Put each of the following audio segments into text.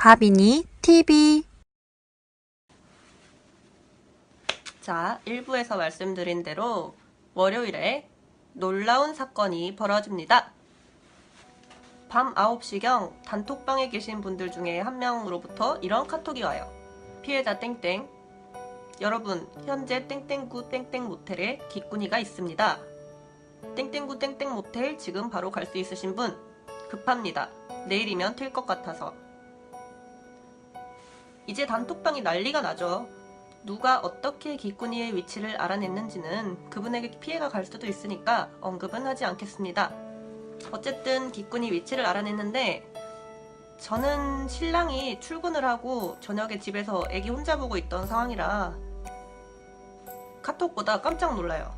하빈이 TV. 자, 1부에서 말씀드린 대로 월요일에 놀라운 사건이 벌어집니다. 밤 9시경 단톡방에 계신 분들 중에 한 명으로부터 이런 카톡이 와요. 피해자 땡땡, 여러분 현재 땡땡구 땡땡 모텔에 기꾼이가 있습니다. 땡땡구 땡땡 모텔 지금 바로 갈 수 있으신 분 급합니다. 내일이면 튈 것 같아서. 이제 단톡방이 난리가 나죠. 누가 어떻게 기꾼이의 위치를 알아냈는지는 그분에게 피해가 갈 수도 있으니까 언급은 하지 않겠습니다. 어쨌든 기꾼이 위치를 알아냈는데, 저는 신랑이 출근을 하고 저녁에 집에서 애기 혼자 보고 있던 상황이라 카톡 보다 깜짝 놀라요.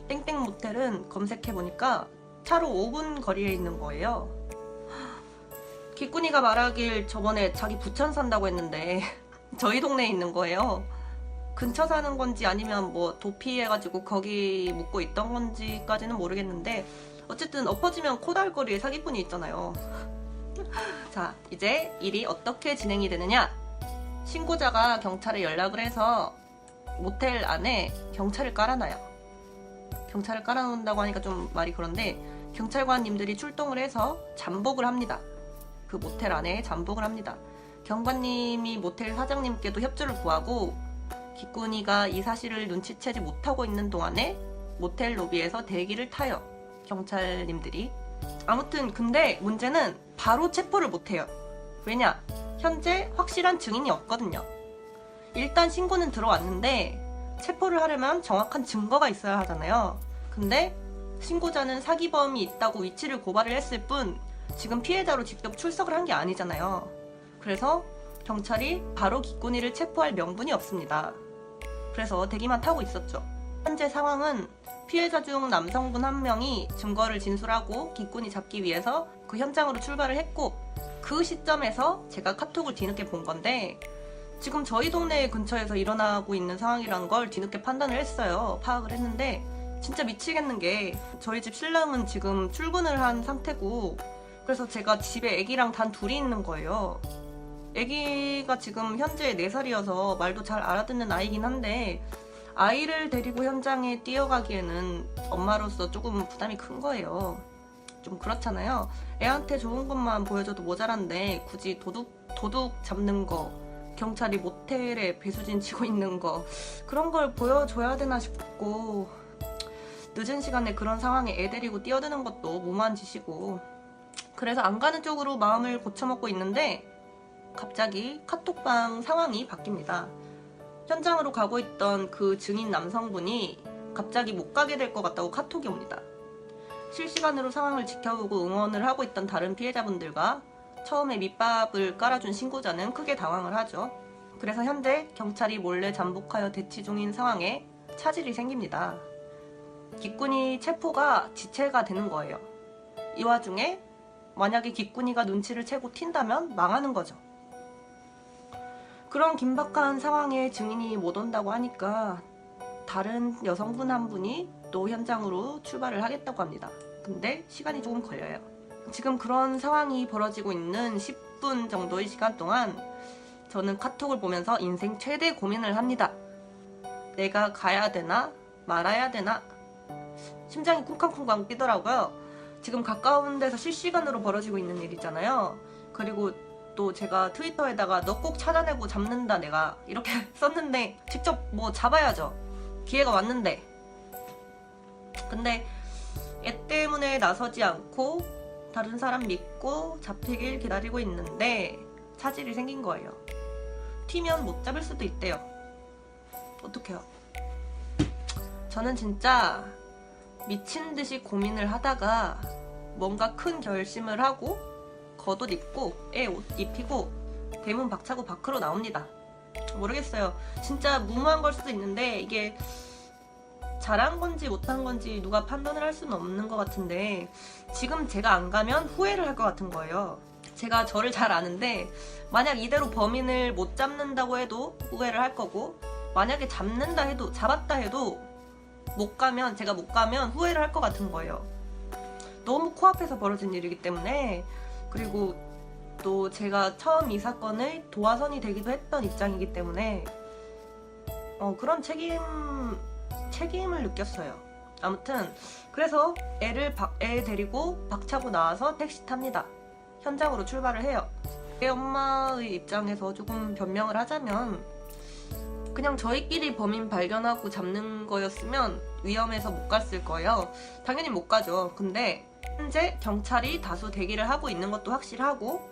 땡땡 모텔은 검색해보니까 차로 5분 거리에 있는 거예요. 기꾼이가 말하길 저번에 자기 부천 산다고 했는데 저희 동네에 있는 거예요. 근처 사는 건지 아니면 뭐 도피해가지고 거기 묵고 있던 건지까지는 모르겠는데, 어쨌든 엎어지면 코달거리에 사기꾼이 있잖아요. 자, 이제 일이 어떻게 진행이 되느냐. 신고자가 경찰에 연락을 해서 모텔 안에 경찰을 깔아놔요. 경찰을 깔아놓는다고 하니까 좀 말이 그런데, 경찰관님들이 출동을 해서 잠복을 합니다. 그 모텔 안에 잠복을 합니다. 경관님이 모텔 사장님께도 협조를 구하고, 기꾼이가 이 사실을 눈치채지 못하고 있는 동안에 모텔 로비에서 대기를 타요. 경찰님들이. 아무튼 근데 문제는 바로 체포를 못해요. 왜냐? 현재 확실한 증인이 없거든요. 일단 신고는 들어왔는데 체포를 하려면 정확한 증거가 있어야 하잖아요. 근데 신고자는 사기범이 있다고 위치를 고발을 했을 뿐 지금 피해자로 직접 출석을 한 게 아니잖아요. 그래서 경찰이 바로 기꾼이를 체포할 명분이 없습니다. 그래서 대기만 타고 있었죠. 현재 상황은 피해자 중 남성분 한 명이 증거를 진술하고 기꾼이 잡기 위해서 그 현장으로 출발을 했고, 그 시점에서 제가 카톡을 뒤늦게 본 건데, 지금 저희 동네 근처에서 일어나고 있는 상황이란 걸 뒤늦게 판단을 했어요. 파악을 했는데 진짜 미치겠는 게, 저희 집 신랑은 지금 출근을 한 상태고, 그래서 제가 집에 애기랑 단 둘이 있는 거예요. 애기가 지금 현재 4살이어서 말도 잘 알아듣는 아이긴 한데, 아이를 데리고 현장에 뛰어가기에는 엄마로서 조금 부담이 큰 거예요. 좀 그렇잖아요. 애한테 좋은 것만 보여줘도 모자란데 굳이 도둑 잡는 거, 경찰이 모텔에 배수진 치고 있는 거, 그런 걸 보여줘야 되나 싶고, 늦은 시간에 그런 상황에 애 데리고 뛰어드는 것도 무모한 짓이고, 그래서 안 가는 쪽으로 마음을 고쳐먹고 있는데 갑자기 카톡방 상황이 바뀝니다. 현장으로 가고 있던 그 증인 남성분이 갑자기 못 가게 될 것 같다고 카톡이 옵니다. 실시간으로 상황을 지켜보고 응원을 하고 있던 다른 피해자분들과 처음에 밑밥을 깔아준 신고자는 크게 당황을 하죠. 그래서 현재 경찰이 몰래 잠복하여 대치 중인 상황에 차질이 생깁니다. 기꾼이 체포가 지체가 되는 거예요. 이 와중에 만약에 기꾼이가 눈치를 채고 튄다면 망하는 거죠. 그런 긴박한 상황에 증인이 못 온다고 하니까 다른 여성분 한 분이 또 현장으로 출발을 하겠다고 합니다. 근데 시간이 조금 걸려요. 지금 그런 상황이 벌어지고 있는 10분 정도의 시간 동안 저는 카톡을 보면서 인생 최대 고민을 합니다. 내가 가야 되나 말아야 되나. 심장이 쿵쾅쿵쾅 뛰더라고요. 지금 가까운 데서 실시간으로 벌어지고 있는 일이잖아요. 그리고 또 제가 트위터에다가 너 꼭 찾아내고 잡는다 내가 이렇게 썼는데, 직접 뭐 잡아야죠. 기회가 왔는데. 근데 애 때문에 나서지 않고 다른 사람 믿고 잡히길 기다리고 있는데 차질이 생긴 거예요. 튀면 못 잡을 수도 있대요. 어떡해요? 저는 진짜 미친 듯이 고민을 하다가 뭔가 큰 결심을 하고 겉옷 입고 애 옷 입히고 대문 박차고 밖으로 나옵니다. 모르겠어요. 진짜 무모한 걸 수도 있는데 이게 잘한 건지 못한 건지 누가 판단을 할 수는 없는 것 같은데, 지금 제가 안 가면 후회를 할 것 같은 거예요. 제가 저를 잘 아는데 만약 이대로 범인을 못 잡는다고 해도 후회를 할 거고, 만약에 잡았다 해도 제가 못 가면 후회를 할 것 같은 거예요. 너무 코앞에서 벌어진 일이기 때문에. 그리고 또 제가 처음 이 사건의 도화선이 되기도 했던 입장이기 때문에 그런 책임을 느꼈어요. 아무튼 그래서 애 데리고 박차고 나와서 택시 탑니다. 현장으로 출발을 해요. 애 엄마의 입장에서 조금 변명을 하자면 그냥 저희끼리 범인 발견하고 잡는 거였으면 위험해서 못 갔을 거예요. 당연히 못 가죠. 근데 현재 경찰이 다수 대기를 하고 있는 것도 확실하고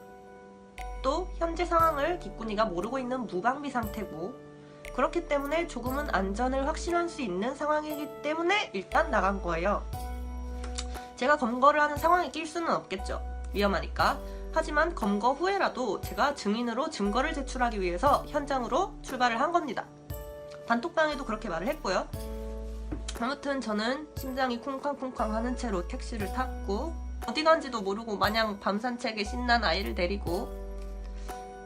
또 현재 상황을 기꾼이가 모르고 있는 무방비 상태고 그렇기 때문에 조금은 안전을 확신할 수 있는 상황이기 때문에 일단 나간 거예요. 제가 검거를 하는 상황에 낄 수는 없겠죠. 위험하니까. 하지만 검거 후에라도 제가 증인으로 증거를 제출하기 위해서 현장으로 출발을 한 겁니다. 단톡방에도 그렇게 말을 했고요. 아무튼 저는 심장이 쿵쾅쿵쾅 하는 채로 택시를 탔고 어디 간지도 모르고 마냥 밤 산책에 신난 아이를 데리고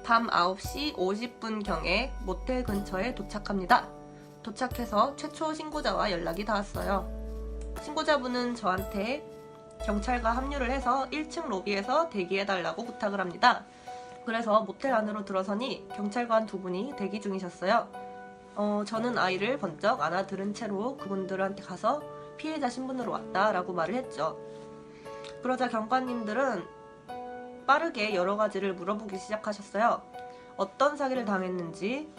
밤 9시 50분경에 모텔 근처에 도착합니다. 도착해서 최초 신고자와 연락이 닿았어요. 신고자분은 저한테 경찰과 합류를 해서 1층 로비에서 대기해달라고 부탁을 합니다. 그래서 모텔 안으로 들어서니 경찰관 두 분이 대기 중이셨어요. 저는 아이를 번쩍 안아들은 채로 그분들한테 가서 피해자 신분으로 왔다라고 말을 했죠. 그러자 경관님들은 빠르게 여러 가지를 물어보기 시작하셨어요. 어떤 사기를 당했는지,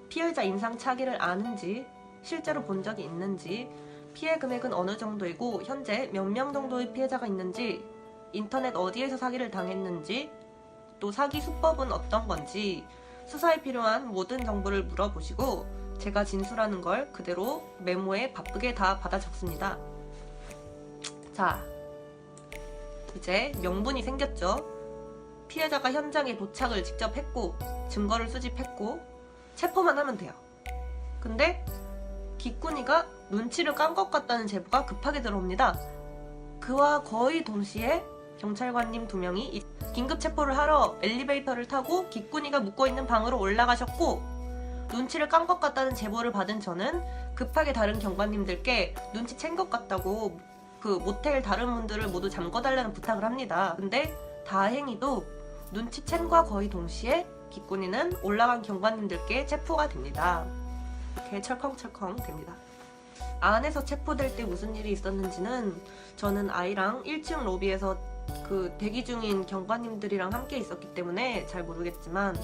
피해자 인상 차기를 아는지, 실제로 본 적이 있는지, 피해 금액은 어느 정도이고 현재 몇 명 정도의 피해자가 있는지, 인터넷 어디에서 사기를 당했는지, 또 사기 수법은 어떤 건지 수사에 필요한 모든 정보를 물어보시고 제가 진술하는 걸 그대로 메모에 바쁘게 다 받아 적습니다. 자, 이제 명분이 생겼죠. 피해자가 현장에 도착을 직접 했고 증거를 수집했고 체포만 하면 돼요. 근데 기꾼이가 눈치를 깐 것 같다는 제보가 급하게 들어옵니다. 그와 거의 동시에 경찰관님 2명이 긴급 체포를 하러 엘리베이터를 타고 기꾼이가 묵고있는 방으로 올라가셨고 눈치를 깐 것 같다는 제보를 받은 저는 급하게 다른 경관님들께 눈치챈 것 같다고 그 모텔 다른 문들을 모두 잠궈달라는 부탁을 합니다. 근데 다행히도 눈치챈과 거의 동시에 기꾼이는 올라간 경관님들께 체포가 됩니다. 이렇게 철컹철컹 됩니다. 안에서 체포될 때 무슨 일이 있었는지는 저는 아이랑 1층 로비에서 그 대기 중인 경관님들이랑 함께 있었기 때문에 잘 모르겠지만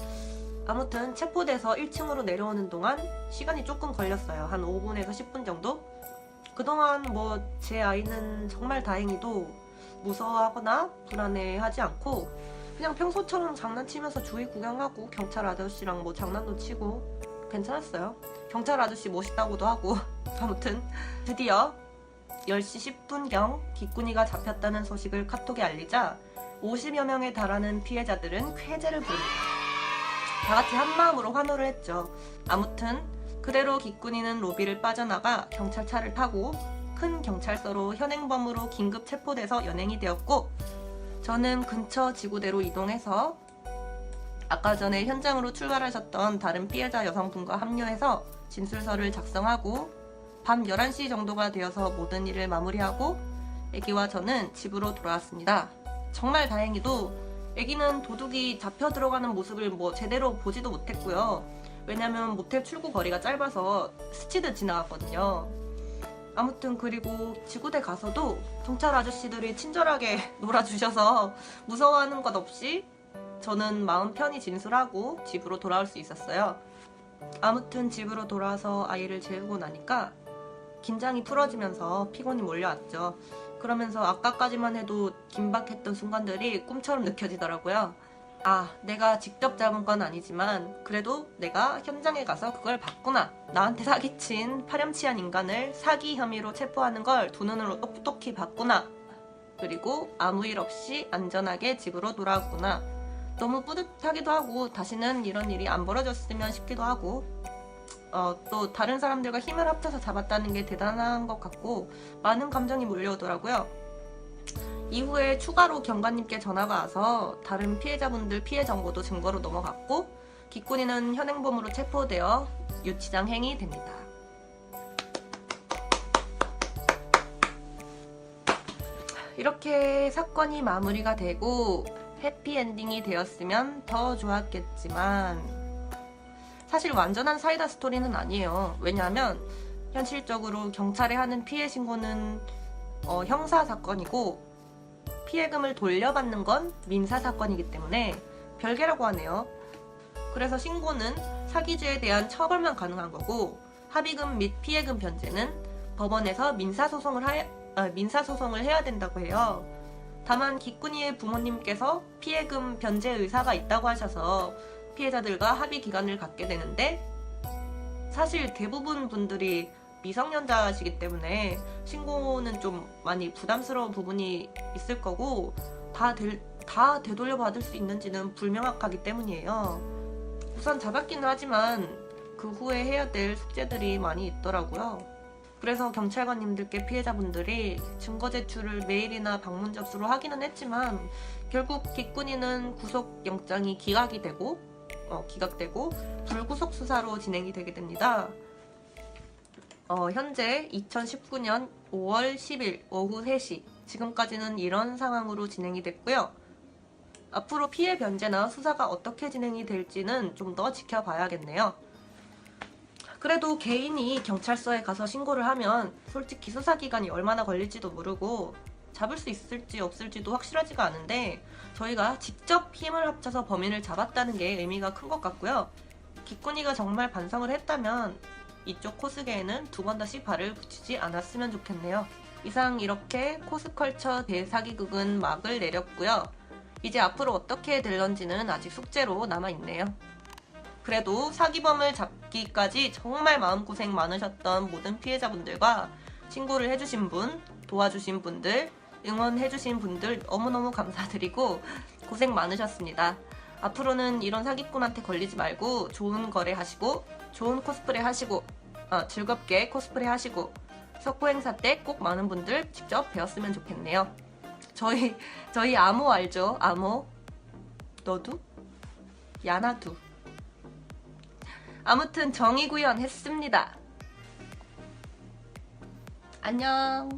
아무튼 체포돼서 1층으로 내려오는 동안 시간이 조금 걸렸어요. 한 5분에서 10분 정도? 그동안 뭐 제 아이는 정말 다행히도 무서워하거나 불안해하지 않고 그냥 평소처럼 장난치면서 주위 구경하고 경찰 아저씨랑 뭐 장난도 치고 괜찮았어요. 경찰 아저씨 멋있다고도 하고 아무튼 드디어 10시 10분경 기꾼이가 잡혔다는 소식을 카톡에 알리자 50여 명에 달하는 피해자들은 쾌재를 부릅니다. 다같이 한마음으로 환호를 했죠. 아무튼 그대로 기꾼이는 로비를 빠져나가 경찰차를 타고 큰 경찰서로 현행범으로 긴급 체포돼서 연행이 되었고 저는 근처 지구대로 이동해서 아까 전에 현장으로 출발하셨던 다른 피해자 여성분과 합류해서 진술서를 작성하고 밤 11시 정도가 되어서 모든 일을 마무리하고 애기와 저는 집으로 돌아왔습니다. 정말 다행히도 애기는 도둑이 잡혀 들어가는 모습을 뭐 제대로 보지도 못했고요. 왜냐면 모텔 출구 거리가 짧아서 스치듯 지나갔거든요. 아무튼 그리고 지구대 가서도 경찰 아저씨들이 친절하게 놀아주셔서 무서워하는 것 없이 저는 마음 편히 진술하고 집으로 돌아올 수 있었어요. 아무튼 집으로 돌아와서 아이를 재우고 나니까 긴장이 풀어지면서 피곤이 몰려왔죠. 그러면서 아까까지만 해도 긴박했던 순간들이 꿈처럼 느껴지더라고요. 아, 내가 직접 잡은 건 아니지만 그래도 내가 현장에 가서 그걸 봤구나. 나한테 사기친 파렴치한 인간을 사기 혐의로 체포하는 걸 두 눈으로 똑똑히 봤구나. 그리고 아무 일 없이 안전하게 집으로 돌아왔구나. 너무 뿌듯하기도 하고 다시는 이런 일이 안 벌어졌으면 싶기도 하고 또 다른 사람들과 힘을 합쳐서 잡았다는 게 대단한 것 같고 많은 감정이 몰려오더라고요. 이후에 추가로 경관님께 전화가 와서 다른 피해자분들 피해 정보도 증거로 넘어갔고 기꾼이는 현행범으로 체포되어 유치장행이 됩니다. 이렇게 사건이 마무리가 되고 해피엔딩이 되었으면 더 좋았겠지만 사실 완전한 사이다 스토리는 아니에요. 왜냐하면 현실적으로 경찰에 하는 피해 신고는 형사 사건이고 피해금을 돌려받는 건 민사 사건이기 때문에 별개라고 하네요. 그래서 신고는 사기죄에 대한 처벌만 가능한 거고 합의금 및 피해금 변제는 법원에서 민사소송을 해야 된다고 해요. 다만 기꾼이의 부모님께서 피해금 변제 의사가 있다고 하셔서 피해자들과 합의 기간을 갖게 되는데 사실 대부분 분들이 미성년자시기 때문에 신고는 좀 많이 부담스러운 부분이 있을 거고 다 되돌려 받을 수 있는지는 불명확하기 때문이에요. 우선 잡았기는 하지만 그 후에 해야 될 숙제들이 많이 있더라고요. 그래서 경찰관님들께 피해자분들이 증거 제출을 메일이나 방문 접수로 하기는 했지만 결국 기꾼이는 구속영장이 기각되고 불구속 수사로 진행이 되게 됩니다. 현재 2019년 5월 10일 오후 3시 지금까지는 이런 상황으로 진행이 됐고요. 앞으로 피해 변제나 수사가 어떻게 진행이 될지는 좀 더 지켜봐야겠네요. 그래도 개인이 경찰서에 가서 신고를 하면 솔직히 수사기간이 얼마나 걸릴지도 모르고 잡을 수 있을지 없을지도 확실하지가 않은데 저희가 직접 힘을 합쳐서 범인을 잡았다는 게 의미가 큰 것 같고요. 기꾼이가 정말 반성을 했다면 이쪽 코스계에는 두 번 다시 발을 붙이지 않았으면 좋겠네요. 이상 이렇게 코스컬처 대사기극은 막을 내렸고요. 이제 앞으로 어떻게 될런지는 아직 숙제로 남아있네요. 그래도 사기범을 잡기까지 정말 마음고생 많으셨던 모든 피해자분들과 신고를 해주신 분, 도와주신 분들, 응원해주신 분들 너무너무 감사드리고 고생 많으셨습니다. 앞으로는 이런 사기꾼한테 걸리지 말고 좋은 거래 하시고 좋은 코스프레 하시고 즐겁게 코스프레 하시고 석고 행사 때 꼭 많은 분들 직접 배웠으면 좋겠네요. 저희 아모 알죠? 아모? 너도? 야나도. 아무튼 정의 구현했습니다. 안녕.